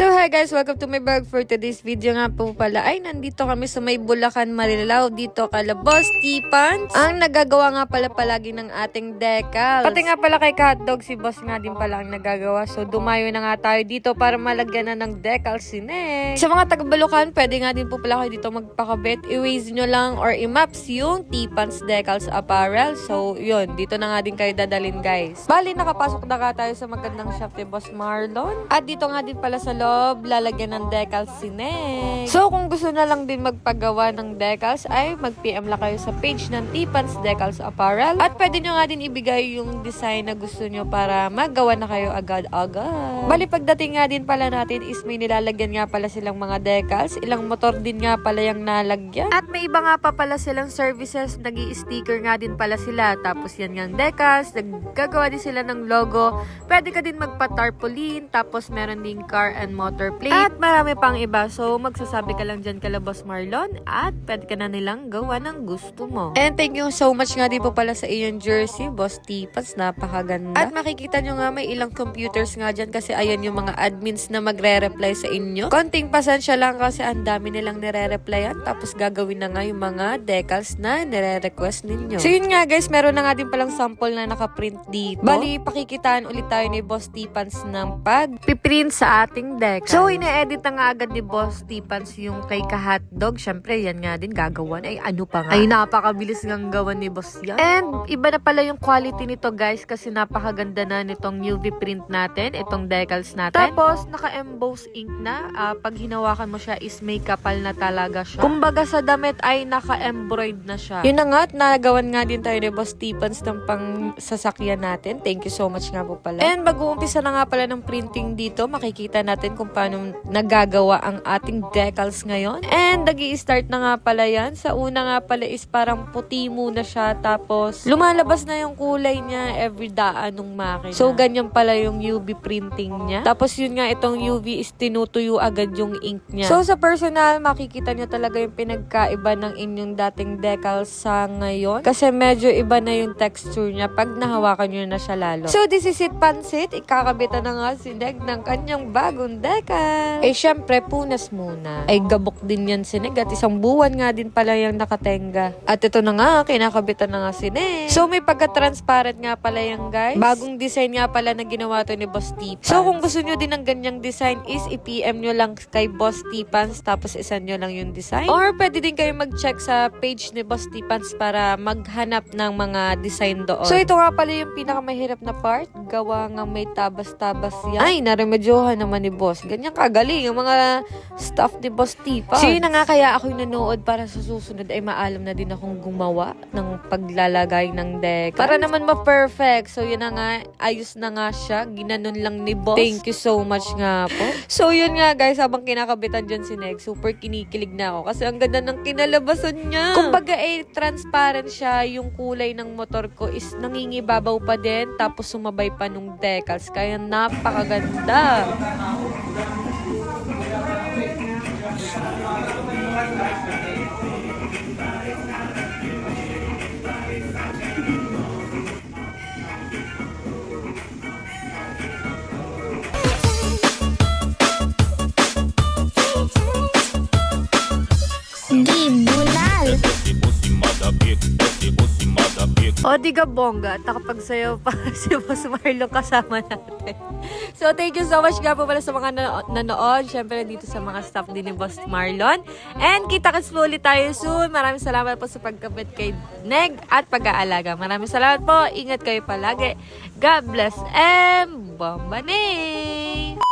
So hi guys, welcome to my vlog. For today's video nga po pala ay nandito kami sa may Bulacan, Marilao, dito kala Boss T-Pants. Ang nagagawa nga pala palagi ng ating decals. Pati nga pala kay Hotdog, si Boss nga din pala ang nagagawa. So dumayo na nga tayo dito para malagyan na ng decals si Nek. Sa mga taga Bulacan, pwede nga din po pala kayo dito magpakabit. I-waze nyo lang or i-maps yung T-Pants Decals Apparel. So yun, dito na nga din kayo dadalin guys. Bali, nakapasok na nga tayo sa magandang shop ni Boss Marlon. At dito nga din pala sa loob, lalagyan ng decals si Nek. So, kung gusto na lang din magpagawa ng decals, ay mag-PM lang kayo sa page ng T-Pants Decals Apparel. At pwede nyo nga din ibigay yung design na gusto nyo para magawa na kayo agad-agad. Bali, pagdating nga din pala natin is may nilalagyan nga pala silang mga decals. Ilang motor din nga pala yung nalagyan. At may iba nga pa pala silang services, nag-i-sticker nga din pala sila. Tapos yan nga decals, naggagawa din sila ng logo. Pwede ka din magpa-tarpaulin, tapos meron din car and motor plate. At marami pang iba. So, magsasabi ka lang dyan kala Boss Marlon at pwede ka na nilang gawa ng gusto mo. And thank you so much nga din po pala sa iyong jersey, Boss T-Pants. Napakaganda. At makikita nyo nga may ilang computers nga dyan kasi ayan yung mga admins na magre-reply sa inyo. Konting pasensya lang kasi ang dami nilang nire-replyan tapos gagawin na nga yung mga decals na nire-request ninyo. So, yun nga guys, meron na nga din palang sample na nakaprint dito. Bali, pakikitaan ulit tayo ni Boss T-Pants ng pag-piprint sa ating deck. So, ine-edit na nga agad ni Boss T-Pants yung kay Hotdog. Syempre, yan nga din gagawan. Ay, ano pa nga? Ay, napakabilis ng gawan ni Boss yan. And, iba na pala yung quality nito, guys, kasi napakaganda na nitong UV print natin, itong decals natin. Tapos, naka-emboss ink na. Pag hinawakan mo siya is may kapal na talaga siya. Kumbaga sa damit ay naka-embroid na siya. Yun na nga, at nagawan nga din tayo ni Boss T-Pants ng pang sasakyan natin. Thank you so much nga po pala. And, mag-uumpisa na nga pala ng printing dito, makikita natin kung paano nagagawa ang ating decals ngayon. And nag-i-start na nga pala yan. Sa una nga pala is parang puti muna siya. Tapos lumalabas na yung kulay niya every daan ng makina. So ganyan pala yung UV printing niya. Tapos yun nga itong UV is tinutuyo agad yung ink niya. So sa personal, makikita nyo talaga yung pinagkaiba ng inyong dating decals sa ngayon. Kasi medyo iba na yung texture niya pag nahawakan nyo na siya lalo. So this is it, Pansit. Ikakabitan na nga si Neg ng kanyang bagong decal. Eh, syempre, punas muna. Ay, gabok din yan si Neg. At isang buwan nga din pala yung nakatenga. At ito na nga, kinakabitan na nga si Neg. So, may pagka-transparent nga pala yan, guys. Bagong design nga pala na ginawa to ni Boss T-Pants. So, kung gusto nyo din ng ganyang design is i-PM nyo lang kay Boss T-Pants tapos isan nyo lang yung design. Or, pwede din kayo mag-check sa page ni Boss T-Pants para maghanap ng mga design doon. So, ito nga pala yung pinakamahirap na part. Gawa nga may tabas-tabas yan. Ay, naremedyohan naman ni Boss. Ganyan kagaling yung mga stuff ni Boss T-Pants. So yun na nga, kaya ako'y nanood para sa susunod ay maalam na din akong gumawa ng paglalagay ng deck. Para naman ma-perfect. So yun na nga, ayos na nga siya. Ginanon lang ni Boss. Thank you so much nga po. So yun nga guys, habang kinakabitan dyan si Nek, super kinikilig na ako kasi ang ganda ng kinalabasan niya. Kumbaga transparent siya. Yung kulay ng motor ko is nangingibabaw pa din tapos sumabay pa nung decals. Kaya napakaganda. O, di ka bongga. At nakapagsayaw pa si Boss Marlon kasama natin. So, thank you so much nga po pala sa mga nanood. Siyempre, dito sa mga staff din ni Boss Marlon. And kita-kits po ulit tayo soon. Maraming salamat po sa pagkabit kay Neg at pag-aalaga. Maraming salamat po. Ingat kayo palagi. God bless and Bombane!